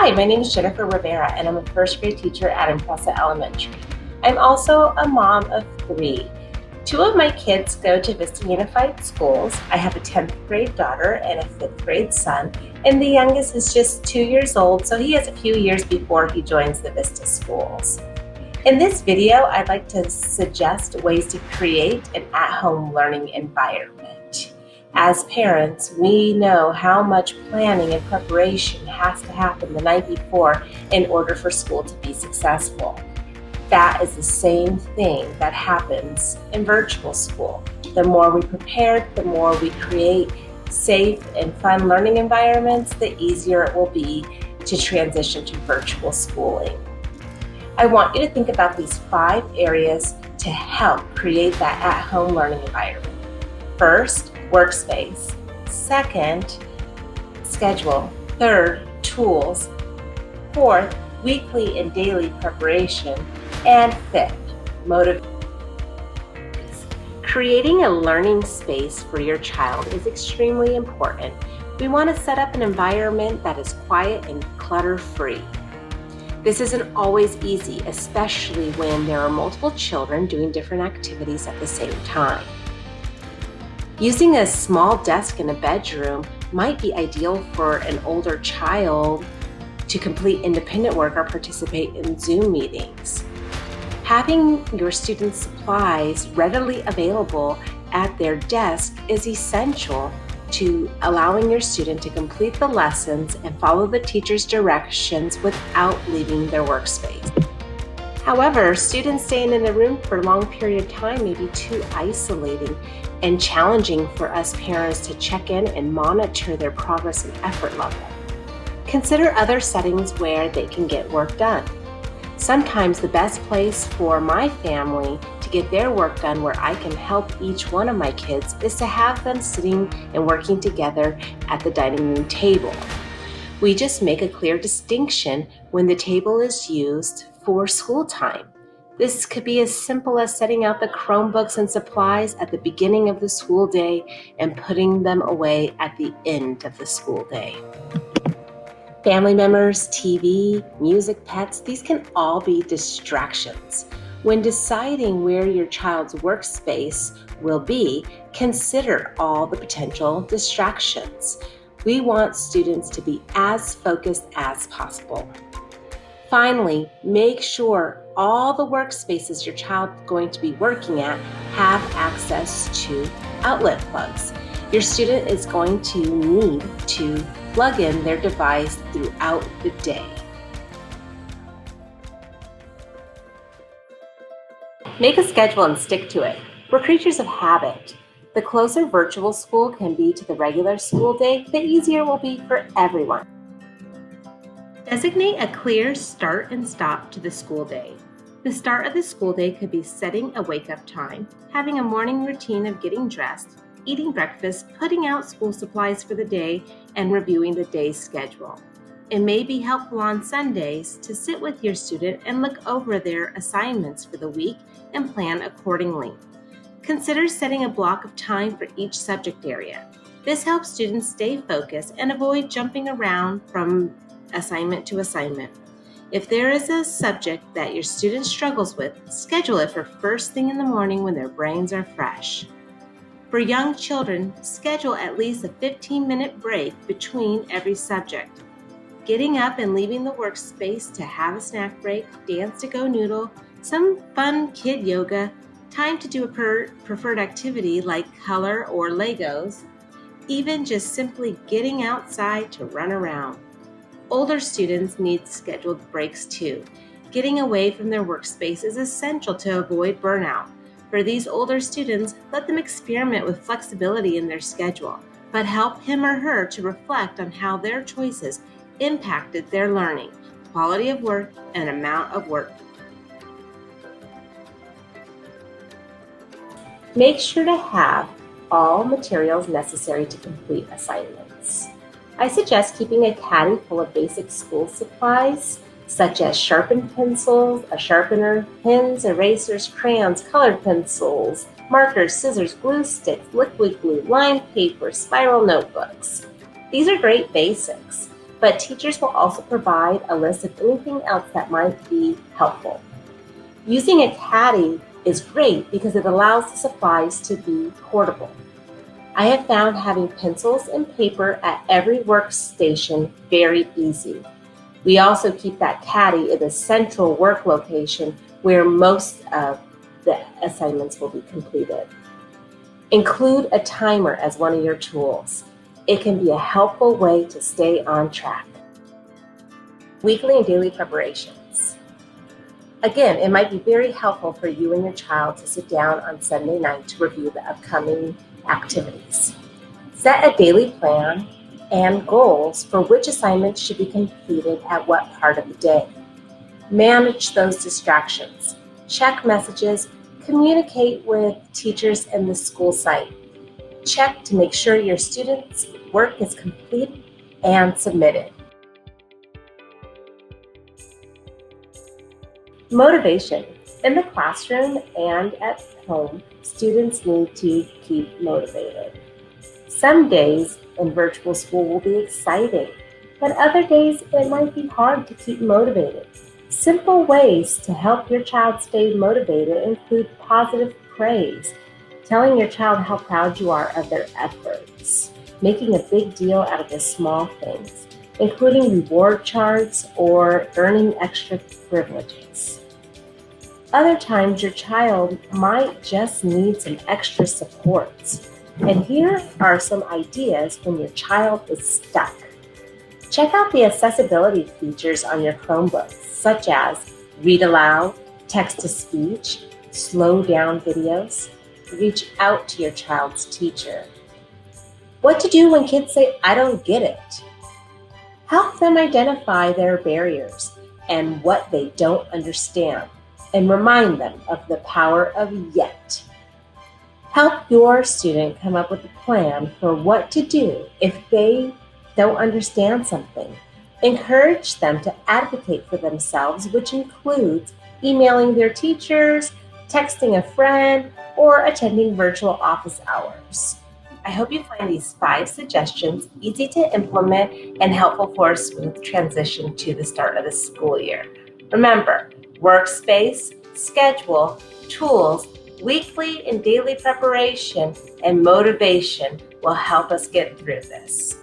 Hi, my name is Jennifer Rivera, and I'm a first grade teacher at Impressa Elementary. I'm also a mom of 3. 2 of my kids go to Vista Unified Schools. I have a 10th grade daughter and a 5th grade son, and the youngest is just 2 years old, so he has a few years before he joins the Vista schools. In this video, I'd like to suggest ways to create an at-home learning environment. As parents, we know how much planning and preparation has to happen the night before in order for school to be successful. That is the same thing that happens in virtual school. The more we prepare, the more we create safe and fun learning environments, the easier it will be to transition to virtual schooling. I want you to think about these 5 areas to help create that at-home learning environment. First, workspace. Second, schedule. Third, tools. Fourth, weekly and daily preparation. And fifth, motivation. Creating a learning space for your child is extremely important. We want to set up an environment that is quiet and clutter-free. This isn't always easy, especially when there are multiple children doing different activities at the same time. Using a small desk in a bedroom might be ideal for an older child to complete independent work or participate in Zoom meetings. Having your students' supplies readily available at their desk is essential to allowing your student to complete the lessons and follow the teacher's directions without leaving their workspace. However, students staying in a room for a long period of time may be too isolating and challenging for us parents to check in and monitor their progress and effort level. Consider other settings where they can get work done. Sometimes the best place for my family to get their work done where I can help each one of my kids is to have them sitting and working together at the dining room table. We just make a clear distinction when the table is used for school time. This could be as simple as setting out the Chromebooks and supplies at the beginning of the school day and putting them away at the end of the school day. Family members, TV, music, pets, these can all be distractions. When deciding where your child's workspace will be, consider all the potential distractions. We want students to be as focused as possible. Finally, make sure all the workspaces your child is going to be working at have access to outlet plugs. Your student is going to need to plug in their device throughout the day. Make a schedule and stick to it. We're creatures of habit. The closer virtual school can be to the regular school day, the easier it will be for everyone. Designate a clear start and stop to the school day. The start of the school day could be setting a wake-up time, having a morning routine of getting dressed, eating breakfast, putting out school supplies for the day, and reviewing the day's schedule. It may be helpful on Sundays to sit with your student and look over their assignments for the week and plan accordingly. Consider setting a block of time for each subject area. This helps students stay focused and avoid jumping around from assignment to assignment. If there is a subject that your student struggles with, schedule it for first thing in the morning when their brains are fresh. For young children, schedule at least a 15-minute break between every subject. Getting up and leaving the workspace to have a snack break, dance to go noodle, some fun kid yoga, time to do a preferred activity like color or Legos, even just simply getting outside to run around. Older students need scheduled breaks too. Getting away from their workspace is essential to avoid burnout. For these older students, let them experiment with flexibility in their schedule, but help him or her to reflect on how their choices impacted their learning, quality of work, and amount of work. Make sure to have all materials necessary to complete assignments. I suggest keeping a caddy full of basic school supplies, such as sharpened pencils, a sharpener, pens, erasers, crayons, colored pencils, markers, scissors, glue sticks, liquid glue, lined paper, spiral notebooks. These are great basics, but teachers will also provide a list of anything else that might be helpful. Using a caddy is great because it allows the supplies to be portable. I have found having pencils and paper at every workstation very easy. We also keep that caddy in the central work location where most of the assignments will be completed. Include a timer as one of your tools. It can be a helpful way to stay on track. Weekly and daily preparations. Again, it might be very helpful for you and your child to sit down on Sunday night to review the upcoming activities. Set a daily plan and goals for which assignments should be completed at what part of the day. Manage those distractions. Check messages. Communicate with teachers in the school site. Check to make sure your students' work is complete and submitted. Motivation. In the classroom and at home, students need to keep motivated. Some days in virtual school will be exciting, but other days it might be hard to keep motivated. Simple ways to help your child stay motivated include positive praise, telling your child how proud you are of their efforts, making a big deal out of the small things, including reward charts or earning extra privileges. Other times your child might just need some extra supports. And here are some ideas when your child is stuck. Check out the accessibility features on your Chromebooks, such as read aloud, text-to-speech, slow down videos. Reach out to your child's teacher. What to do when kids say, "I don't get it." Help them identify their barriers and what they don't understand, and remind them of the power of yet. Help your student come up with a plan for what to do if they don't understand something. Encourage them to advocate for themselves, which includes emailing their teachers, texting a friend, or attending virtual office hours. I hope you find these 5 suggestions easy to implement and helpful for a smooth transition to the start of the school year. Remember, workspace, schedule, tools, weekly and daily preparation, and motivation will help us get through this.